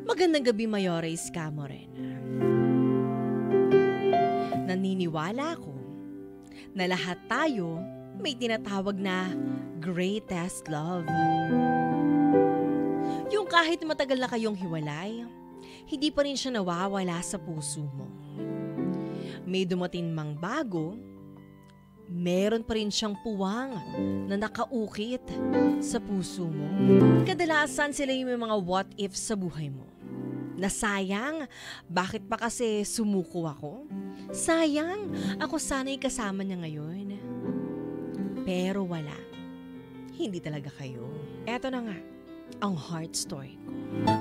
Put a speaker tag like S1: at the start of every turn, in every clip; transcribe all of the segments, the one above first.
S1: Magandang gabi, Mayores Camoren. Naniniwala ako na lahat tayo may tinatawag na greatest love. Yung kahit matagal na kayong hiwalay, hindi pa rin siya nawawala sa puso mo. May dumating mang bago, meron pa rin siyang puwang na nakaukit sa puso mo. Kadalasan sila yung may mga what if sa buhay mo. Na sayang, bakit pa kasi sumuko ako? Sayang, ako sana'y kasama niya ngayon. Pero wala. Hindi talaga kayo. Eto na nga, ang heart story ko.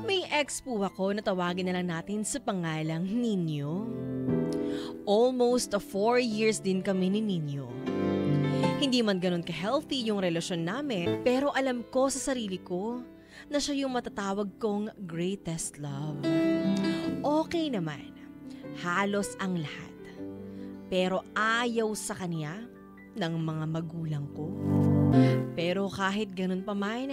S1: May ex po ako na tawagin na lang natin sa pangalang Nino. Almost 4 years din kami ni Nino. Hindi man ganun ka-healthy yung relasyon namin, pero alam ko sa sarili ko na siya yung matatawag kong greatest love. Okay naman, halos ang lahat. Pero ayaw sa kanya ng mga magulang ko. Pero kahit ganun pa man,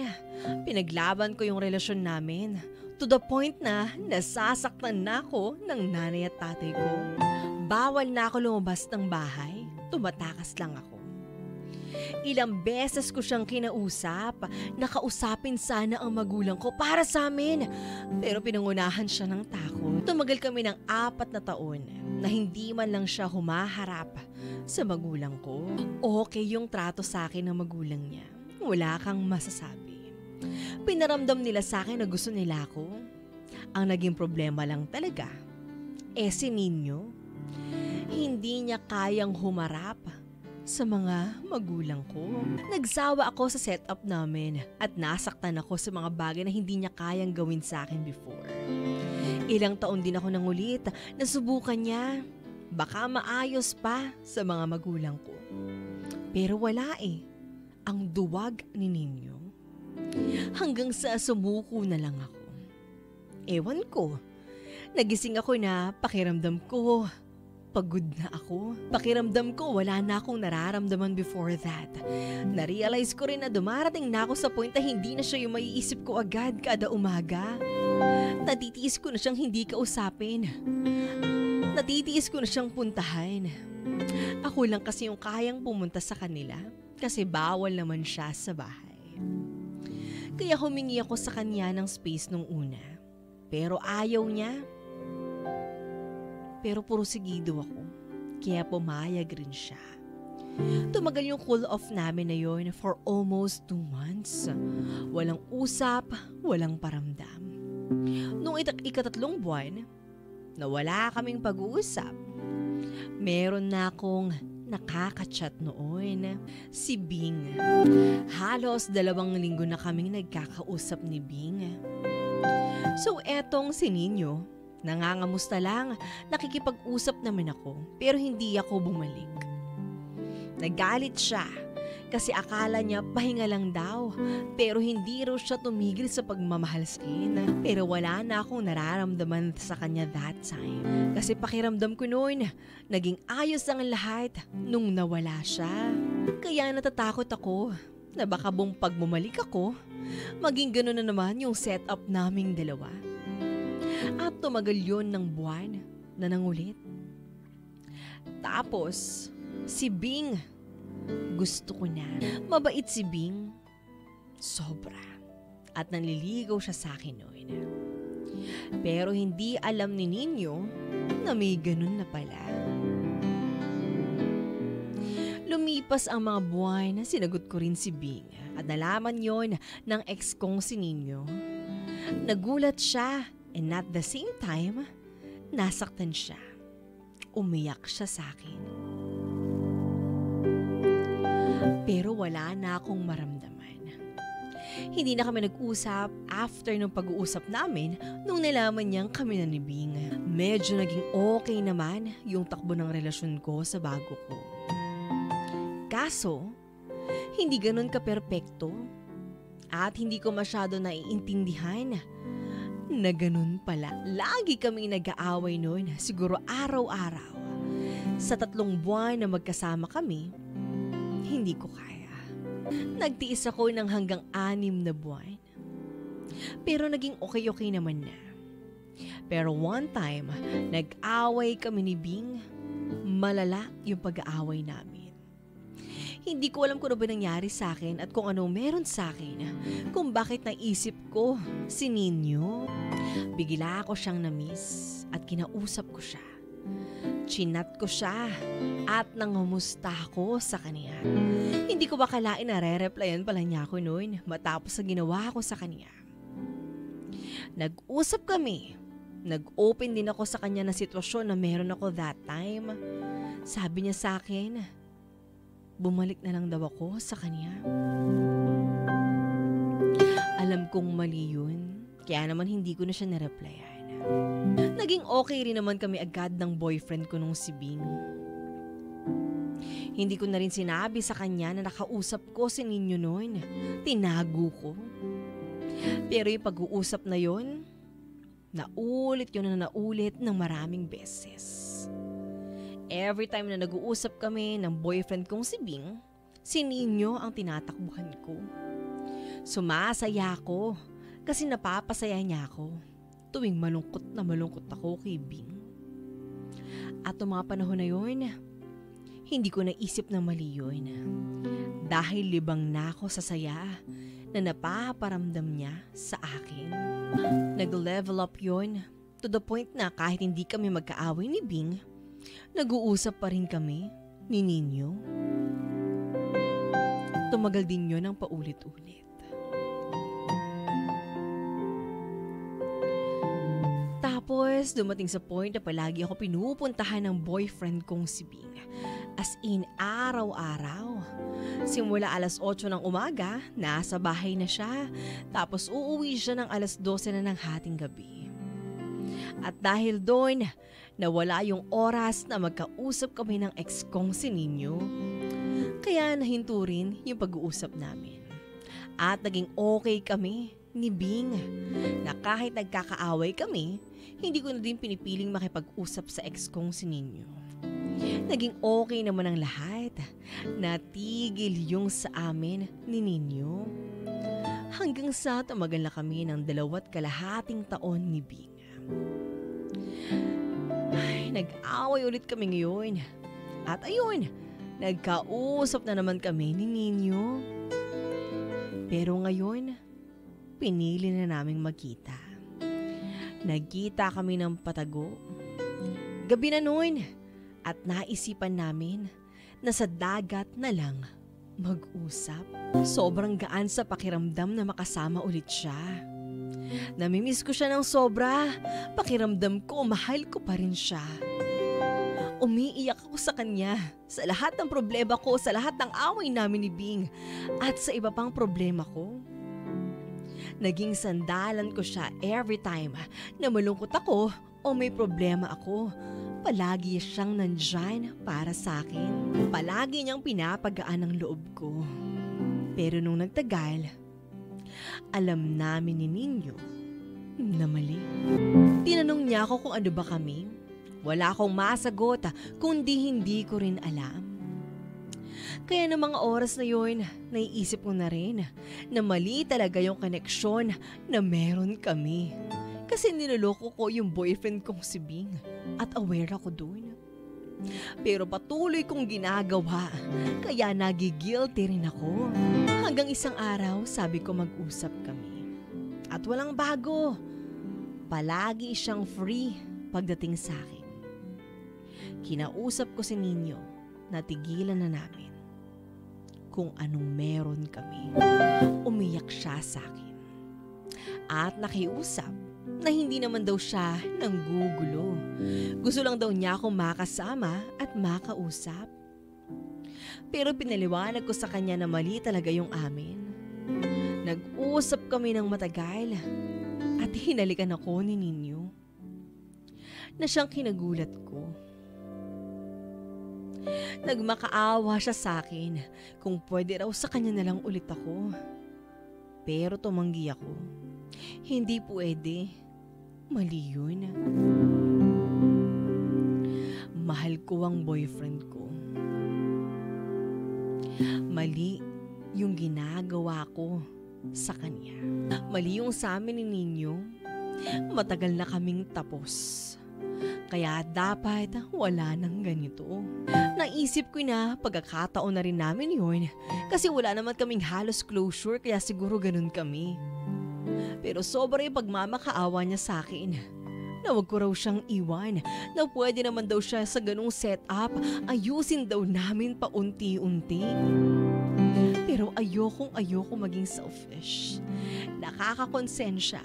S1: pinaglaban ko yung relasyon namin to the point na nasasaktan na ako ng nanay at tatay ko. Bawal na ako lumabas ng bahay, tumatakas lang ako. Ilang beses ko siyang kinausap, nakausapin sana ang magulang ko para sa amin. Pero pinangunahan siya ng takot. Tumagal kami ng 4 na taon na hindi man lang siya humaharap sa magulang ko. Okay yung trato sa akin ng magulang niya. Wala kang masasabi. Pinaramdam nila sa akin na gusto nila ako. Ang naging problema lang talaga, si Nino, hindi niya kayang humarap sa mga magulang ko. Nagsawa ako sa setup namin at nasaktan ako sa mga bagay na hindi niya kayang gawin sa akin before. Ilang taon din ako nangulit na subukan niya. Baka maayos pa sa mga magulang ko. Pero wala ang duwag ni Nino. Hanggang sa sumuko na lang ako. Ewan ko. Nagising ako na pakiramdam ko pagod na ako. Pakiramdam ko wala na akong nararamdaman before that. Na-realize ko rin na dumarating na ako sa point na hindi na siya yung maiisip ko agad kada umaga. Natitiis ko na siyang hindi kausapin. Natitiis ko na siyang puntahan. Ako lang kasi yung kayang pumunta sa kanila kasi bawal naman siya sa bahay. Kaya humingi ako sa kanya ng space nung una. Pero ayaw niya. Pero pursigido ako, kaya pumayag rin siya. Tumagal yung cool off namin na yun for almost 2 months. Walang usap, walang paramdam. Nung ika-3 buwan, na wala kaming pag-uusap, meron na akong nakaka-chat noon, si Bing. Halos 2 linggo na kaming nagkakausap ni Bing. So etong si Nino, nangangamusta lang, nakikipag-usap naman ako, pero hindi ako bumalik. Nagalit siya kasi akala niya pahinga lang daw, pero hindi raw siya tumigil sa pagmamahal sa akin. Pero wala na akong nararamdaman sa kanya that time. Kasi pakiramdam ko noon, naging ayos ang lahat nung nawala siya. Kaya natatakot ako na baka buong pag bumalik ako, maging gano'n na naman yung setup naming dalawa. At tumagal yun ng buwan na nangulit. Tapos, si Bing, gusto ko na. Mabait si Bing. Sobra. At nanliligaw siya sa akin noon. Pero hindi alam ni Nino na may ganun na pala. Lumipas ang mga buwan na sinagot ko rin si Bing. At nalaman yon ng ex kong si Nino. Nagulat siya. And at the same time, nasaktan siya. Umiyak siya sa akin. Pero wala na akong maramdaman. Hindi na kami nag-usap after ng pag-uusap namin nung nalaman niyang kami na ni Bing. Medyo naging okay naman yung takbo ng relasyon ko sa bago ko. Kaso, hindi ganun ka-perpekto at hindi ko masyado naiintindihan na ganun pala. Lagi kaming nag-aaway noon, siguro araw-araw. Sa 3 buwan na magkasama kami, hindi ko kaya. Nagtiis ako ng hanggang 6 na buwan. Pero naging okay-okay naman na. Pero one time, nag-away kami ni Bing. Malala yung pag-aaway namin. Hindi ko alam kung ano ba nangyari sa akin at kung ano meron sa akin. Kung bakit naisip ko si Ninyo. Bigla ako siyang na-miss at kinausap ko siya. Chinat ko siya at nangumusta ako sa kanya. Hindi ko ba kalain na re-replyan pala niya ako noon matapos sa ginawa ko sa kanya. Nag-usap kami. Nag-open din ako sa kanya na sitwasyon na meron ako that time. Sabi niya sa akin, bumalik na lang daw ako sa kanya. Alam kong mali yun, kaya naman hindi ko na siya na-replyan. Naging okay rin naman kami agad ng boyfriend ko nung si Bing. Hindi ko na rin sinabi sa kanya na nakausap ko si Ninyo noon. Tinago ko. Pero yung pag-uusap na yon, naulit yun na naulit ng maraming beses. Every time na nag-uusap kami ng boyfriend kong si Bing, si Ninyo ang tinatakbuhan ko. Sumasaya ako kasi napapasaya niya ako tuwing malungkot ako kay Bing. At mga panahon na yun, hindi ko naisip na mali yun. Dahil libang na ako sa saya na napaparamdam niya sa akin. Nag-level up yun to the point na kahit hindi kami magkaaway ni Bing, nag-uusap pa rin kami ni Ninyo. Tumagal din yun ng paulit-ulit. Tapos dumating sa point na palagi ako pinupuntahan ng boyfriend kong si Bing. As in araw-araw. Simula 8:00 ng umaga, nasa bahay na siya. Tapos uuwi siya ng 12:00 na ng hating gabi. At dahil doon, nawala yung oras na magkausap kami ng ex kong si Ninyo. Kaya nahinto rin yung pag-uusap namin. At naging okay kami ni Bing na kahit nagkakaaway kami, hindi ko na din pinipiling makipag-usap sa ex kong si Ninyo. Naging okay naman ang lahat. Natigil yung sa amin ni Ninyo. Hanggang sa tumagal na kami ng 2.5 taon ni Bing. Ay, nag-away ulit kami ngayon. At ayun, nagkausap na naman kami ni Ninyo. Pero ngayon, pinili na naming magkita. Nagkita kami ng patago. Gabi na noon at naisipan namin na sa dagat na lang mag-usap. Sobrang gaan sa pakiramdam na makasama ulit siya. Namimiss ko siya ng sobra. Pakiramdam ko, mahal ko pa rin siya. Umiiyak ako sa kanya, sa lahat ng problema ko, sa lahat ng away namin ni Bing, at sa iba pang problema ko. Naging sandalan ko siya every time na malungkot ako o may problema ako. Palagi siyang nandyan para sa akin. Palagi niyang pinapagaan ang loob ko. Pero nung nagtagal, alam namin ni Ninyo na mali. Tinanong niya ako kung ano ba kami. Wala akong masagot kundi hindi ko rin alam. Kaya ng mga oras na yun, naiisip ko na rin na mali talaga yung koneksyon na meron kami. Kasi niloloko ko yung boyfriend kong si Bing at aware ako dun. Pero patuloy kong ginagawa, kaya nagigilty rin ako. Hanggang isang araw, sabi ko mag-usap kami. At walang bago, palagi siyang free pagdating sa akin. Kinausap ko si Ninyo, natigilan na namin kung anong meron kami. Umiyak siya sa akin. At nakiusap na hindi naman daw siya nanggugulo. Gusto lang daw niya akong makasama at makausap. Pero pinaliwanag ko sa kanya na mali talaga yung amin. Nag-usap kami ng matagal at hinalikan ako ni Ninyo na siyang kinagulat ko. Nagmakaawa siya sa akin kung pwede raw sa kanya na lang ulit ako. Pero tumanggi ako. Hindi pwede. Mali yun. Mahal ko ang boyfriend ko. Mali yung ginagawa ko sa kanya. Mali yung sa amin ni Ninyo. Matagal na kaming tapos. Kaya dapat wala nang ganito. Naisip ko na pagkakataon na rin namin yun kasi wala naman kaming halos closure kaya siguro ganun kami. Pero sobra yung pagmamakaawa niya sa akin. Na wag ko raw siyang iwan, na pwede naman daw siya sa ganung setup, ayusin daw namin paunti-unti. Pero ayoko maging selfish. Nakakakonsensya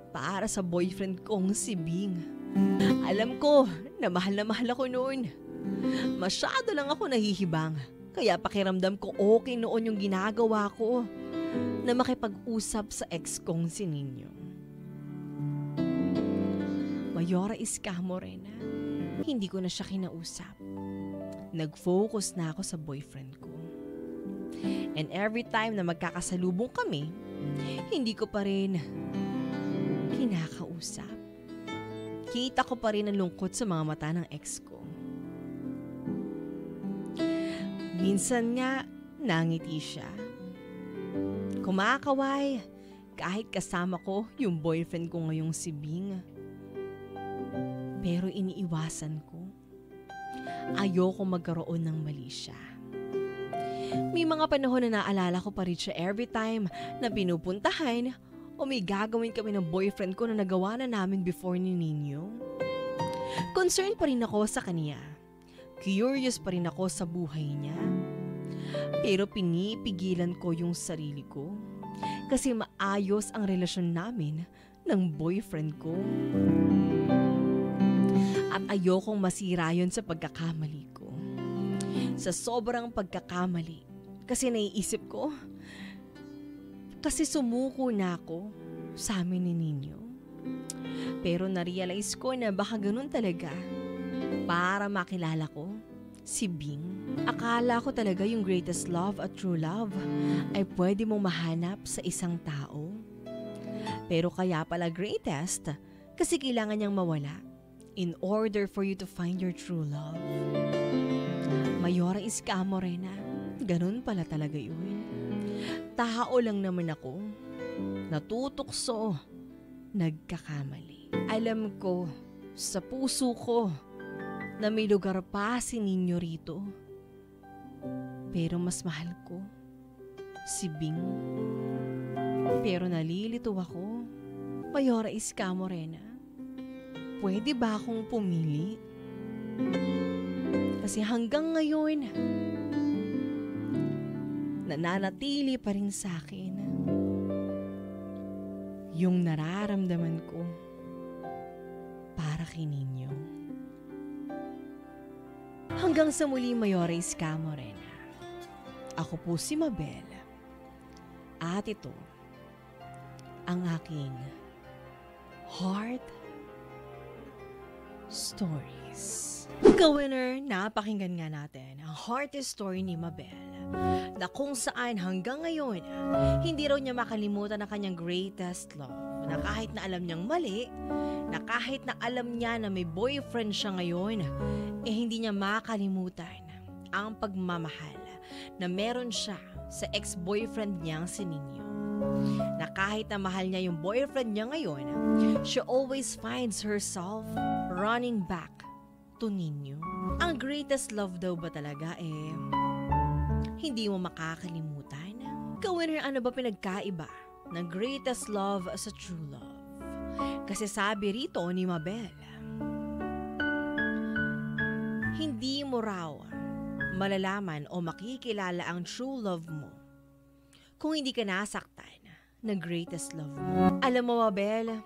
S1: para sa boyfriend kong si Bing. Alam ko na mahal ako noon. Masyado lang ako nahihibang. Kaya pakiramdam ko okay noon yung ginagawa ko na makipag-usap sa ex kong si Nino. Mayora Iska Morena, hindi ko na siya kinausap. Nag-focus na ako sa boyfriend ko. And every time na magkakasalubong kami, hindi ko pa rin kinakausap. Kita ko pa rin ang lungkot sa mga mata ng ex ko. Minsan nga, nangiti siya. Kumakaway kahit kasama ko yung boyfriend ko ngayong si Bing. Pero iniiwasan ko. Ayoko magkaroon ng mali siya. May mga panahon na naalala ko pa rin siya every time na pinupuntahan o may gagawin kami ng boyfriend ko na nagawa na namin before ni Nino. Concerned pa rin ako sa kanya. Curious pa rin ako sa buhay niya. Pero pinipigilan ko yung sarili ko kasi maayos ang relasyon namin ng boyfriend ko. At ayokong masira yun sa pagkakamali ko. Sa sobrang pagkakamali. Kasi naiisip ko, kasi sumuko na ako sa amin ni Nino. Pero narealize ko na baka ganun talaga para makilala ko si Bing. Akala ko talaga yung greatest love at true love ay pwede mong mahanap sa isang tao. Pero kaya pala greatest kasi kailangan niyang mawala in order for you to find your true love. Mayora Iska Morena, ganun pala talaga yun. Tao lang naman ako, natutukso, nagkakamali. Alam ko, sa puso ko, na may lugar pa si Nino rito. Pero mas mahal ko, si Bing. Pero nalilito ako. Mayora Iska Morena, pwede ba akong pumili? Kasi hanggang ngayon, nananatili pa rin sa akin yung nararamdaman ko para kay Nino. Hanggang sa muli, Mayora Iska Morena. Ako po si Mabel. At ito, ang aking Heart Stories. Ka-winner, napakinggan nga natin ang Heart Story ni Mabel na kung saan hanggang ngayon, hindi raw niya makalimutan ang kanyang greatest love. Na kahit na alam niyang mali, na kahit na alam niya na may boyfriend siya ngayon, hindi niya makalimutan ang pagmamahal na meron siya sa ex-boyfriend niyang si Nino. Na kahit na mahal niya yung boyfriend niya ngayon, she always finds herself running back to Nino. Ang greatest love daw ba talaga hindi mo makakalimutan? Ka-winner, ano ba pinagkaiba ng greatest love sa true love? Kasi sabi rito ni Mabel, hindi mo raw malalaman o makikilala ang true love mo kung hindi ka nasaktan ng greatest love mo. Alam mo, Mabel,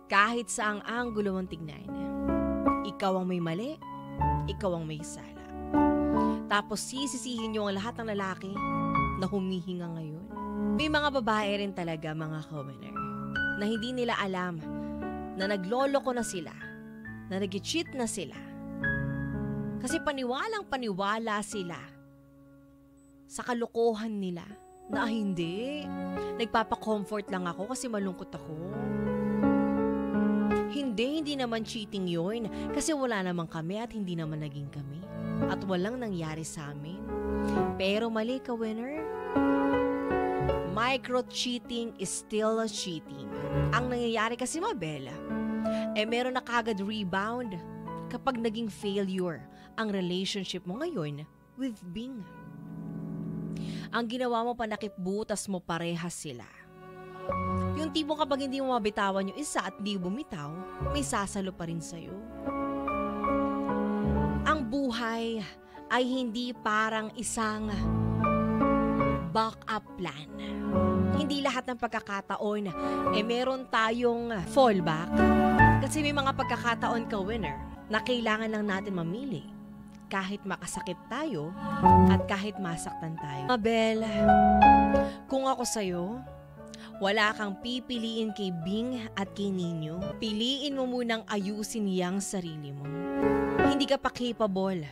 S1: kahit saang anggulo mong tignan, ikaw ang may mali, ikaw ang may sala. Tapos sisisihin niyo ang lahat ng lalaki na humihinga ngayon. May mga babae rin talaga, mga ka-winner, na hindi nila alam na nagloloko na sila, na nag-cheat na sila. Kasi paniwalang-paniwala sila sa kalokohan nila na hindi, nagpapa-comfort lang ako kasi malungkot ako. Hindi naman cheating yun kasi wala naman kami at hindi naman naging kami. At walang nangyari sa amin. Pero mali ka, winner. Micro-cheating is still cheating. Ang nangyayari kasi, Mabel, meron na kagad rebound kapag naging failure ang relationship mo ngayon with Bing. Ang ginawa mo, panakipbutas mo parehas sila. Yung tipong kapag hindi mo mabitawan yung isa at di bumitaw, may sasalo pa rin sa'yo. Ang buhay ay hindi parang isang backup plan. Hindi lahat ng pagkakataon meron tayong fallback. Kasi may mga pagkakataon ka, winner, na kailangan lang natin mamili. Kahit makasakit tayo at kahit masaktan tayo. Mabel, kung ako sa'yo, wala kang pipiliin kay Bing at kay Nino. Piliin mo munang ayusin niyang sarili mo. Hindi ka pa capable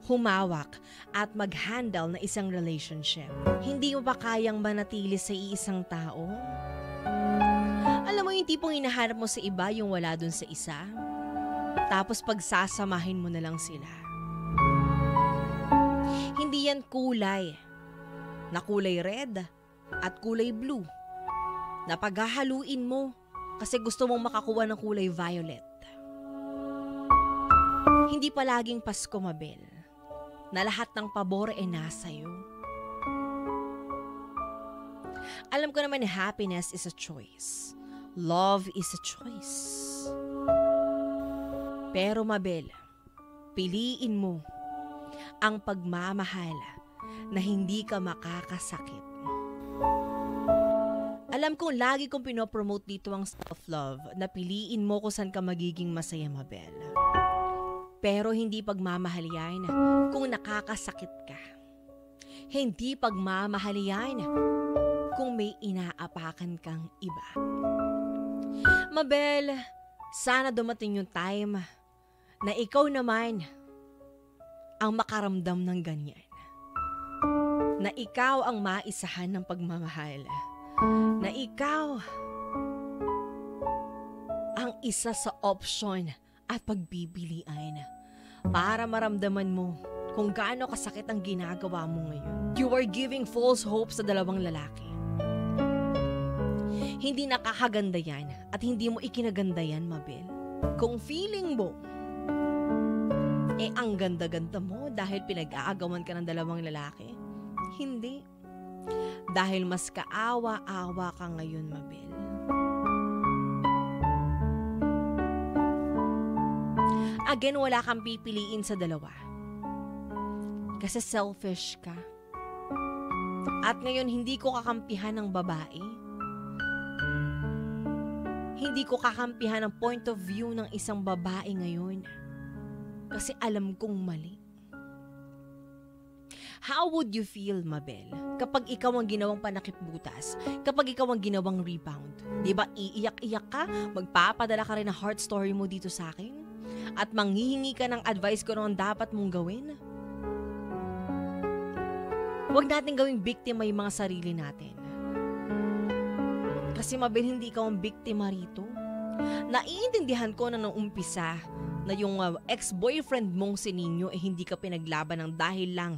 S1: humawak at mag-handle na isang relationship. Hindi mo pa kayang manatili sa iisang tao. Alam mo yung tipong hinahanap mo sa iba yung wala dun sa isa? Tapos pagsasamahin mo na lang sila. Hindi yan kulay. Na kulay red at kulay blue. Na paghahaluin mo kasi gusto mong makakuha ng kulay violet. Hindi palaging Pasko, Mabel, na lahat ng pabor nasa'yo. Alam ko naman na happiness is a choice. Love is a choice. Pero Mabel, piliin mo ang pagmamahal na hindi ka makakasakit. Alam kong lagi kong pinopromote dito ang self-love na piliin mo kung saan ka magiging masaya, Mabel. Pero hindi pagmamahal yan kung nakakasakit ka. Hindi pagmamahal yan kung may inaapakan kang iba. Mabel, sana dumating yung time na ikaw naman ang makaramdam ng ganyan. Na ikaw ang maisahan ng pagmamahal. Na ikaw ang isa sa option at pagbibilian para maramdaman mo kung gaano kasakit ang ginagawa mo ngayon. You are giving false hope sa dalawang lalaki. Hindi nakakaganda yan at hindi mo ikinaganda yan, Mabel. Kung feeling mo, ang ganda-ganda mo dahil pinag-aagawan ka ng dalawang lalaki, hindi. Dahil mas kaawa-awa ka ngayon, Mabel. Again, wala kang pipiliin sa dalawa. Kasi selfish ka. At ngayon, hindi ko kakampihan ng babae. Hindi ko kakampihan ang point of view ng isang babae ngayon. Kasi alam kong mali. How would you feel, Mabel, kapag ikaw ang ginawang panakipbutas, kapag ikaw ang ginawang rebound? Diba iiyak-iyak ka, magpapadala ka rin ng heart story mo dito sa akin? At manghihingi ka ng advice ko noon dapat mong gawin? Huwag natin gawing biktima yung mga sarili natin. Kasi Mabel, hindi ikaw ang biktima rito. Naiintindihan ko na nung umpisa na yung ex-boyfriend mong si Nino hindi ka pinaglaban ng dahil lang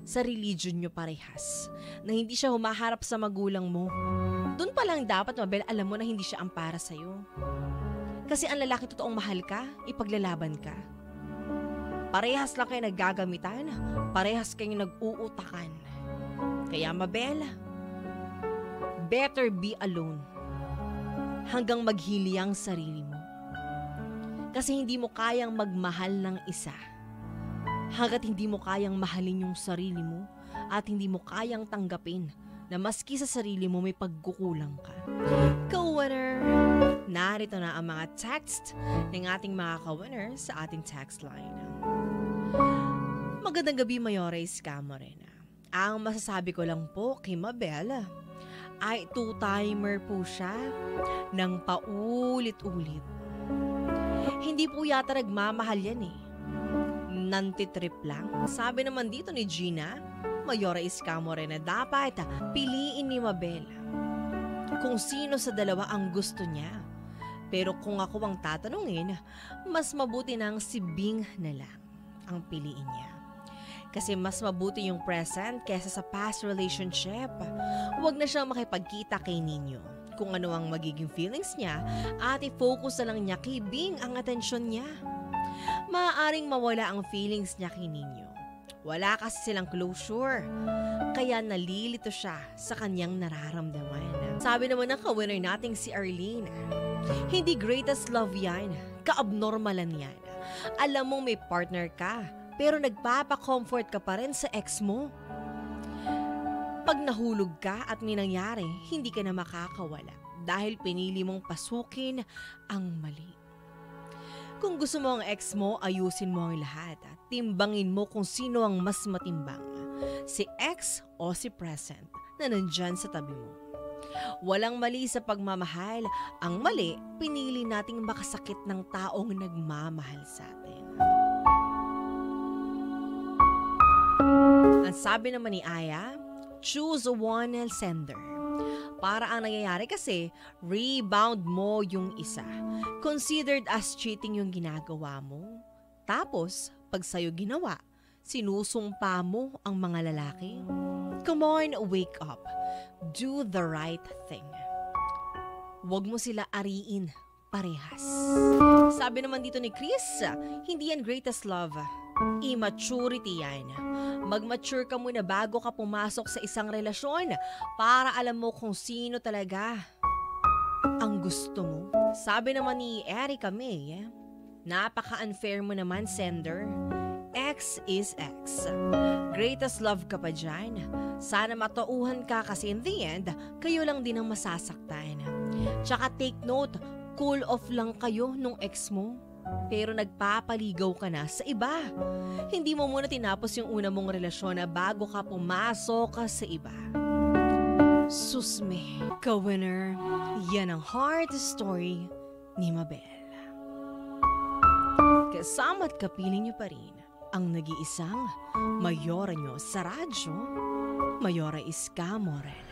S1: sa religion nyo parehas. Na hindi siya humaharap sa magulang mo. Doon pa lang dapat, Mabel, alam mo na hindi siya ang para sa'yo. Kasi ang lalaki totoong mahal ka, ipaglalaban ka. Parehas lang kayo naggagamitan, parehas kayo nag-uutakan. Kaya Mabel, better be alone hanggang maghili ang sarili mo. Kasi hindi mo kayang magmahal ng isa hanggat hindi mo kayang mahalin yung sarili mo at hindi mo kayang tanggapin na maski sa sarili mo may pagkukulang ka. Ka-winner! Narito na ang mga text ng ating mga ka-winner sa ating text line. Magandang gabi, Mayores Camarena. Ang masasabi ko lang po kay Mabel ay two-timer po siya ng paulit-ulit. Hindi po yata nagmamahal yan Nantitrip lang. Sabi naman dito ni Gina, Mayora Iscamore na dapat piliin ni Mabel kung sino sa dalawa ang gusto niya. Pero kung ako ang tatanungin, mas mabuti nang si Bing na lang ang piliin niya. Kasi mas mabuti yung present kesa sa past relationship. Huwag na siyang makipagkita kay Nino. Kung ano ang magiging feelings niya at i-focus na lang niya kay Bing ang atensyon niya. Maaaring mawala ang feelings niya kay Nino. Wala kasi silang closure. Kaya nalilito siya sa kanyang nararamdaman. Sabi naman ng ka-winner nating si Arlene, hindi greatest love yan. Ka-abnormalan yan. Alam mong may partner ka, pero nagpapa-comfort ka pa rin sa ex mo. Pag nahulog ka at may nangyari, hindi ka na makakawala dahil pinili mong pasukin ang mali. Kung gusto mo ang ex mo, ayusin mo ang lahat at timbangin mo kung sino ang mas matimbang, si ex o si present na nandyan sa tabi mo. Walang mali sa pagmamahal. Ang mali, pinili nating makasakit ng taong nagmamahal sa atin. Ang sabi naman ni Aya, choose one sender. Para ang nangyayari kasi, rebound mo yung isa. Considered as cheating yung ginagawa mo. Tapos, pag sa'yo ginawa, sinusumpa mo ang mga lalaki. Come on, wake up. Do the right thing. Huwag mo sila ariin parehas. Sabi naman dito ni Chris, hindi yan greatest love. Immaturity yan. Mag-mature ka muna bago ka pumasok sa isang relasyon para alam mo kung sino talaga ang gusto mo. Sabi naman ni Erica May, napaka-unfair mo naman, sender. X is X. Greatest love ka pa dyan. Sana matauhan ka kasi in the end, kayo lang din ang masasaktan. Tsaka take note, cool off lang kayo nung ex mo. Pero nagpapaligaw ka na sa iba. Hindi mo muna tinapos yung una mong relasyon na bago ka pumasok ka sa iba. Susme, ka-winner, yan ang heart story ni Mabel. Kasama't kapiling niyo pa rin ang nag-iisang Mayora nyo sa radyo, Mayora Iska Morel.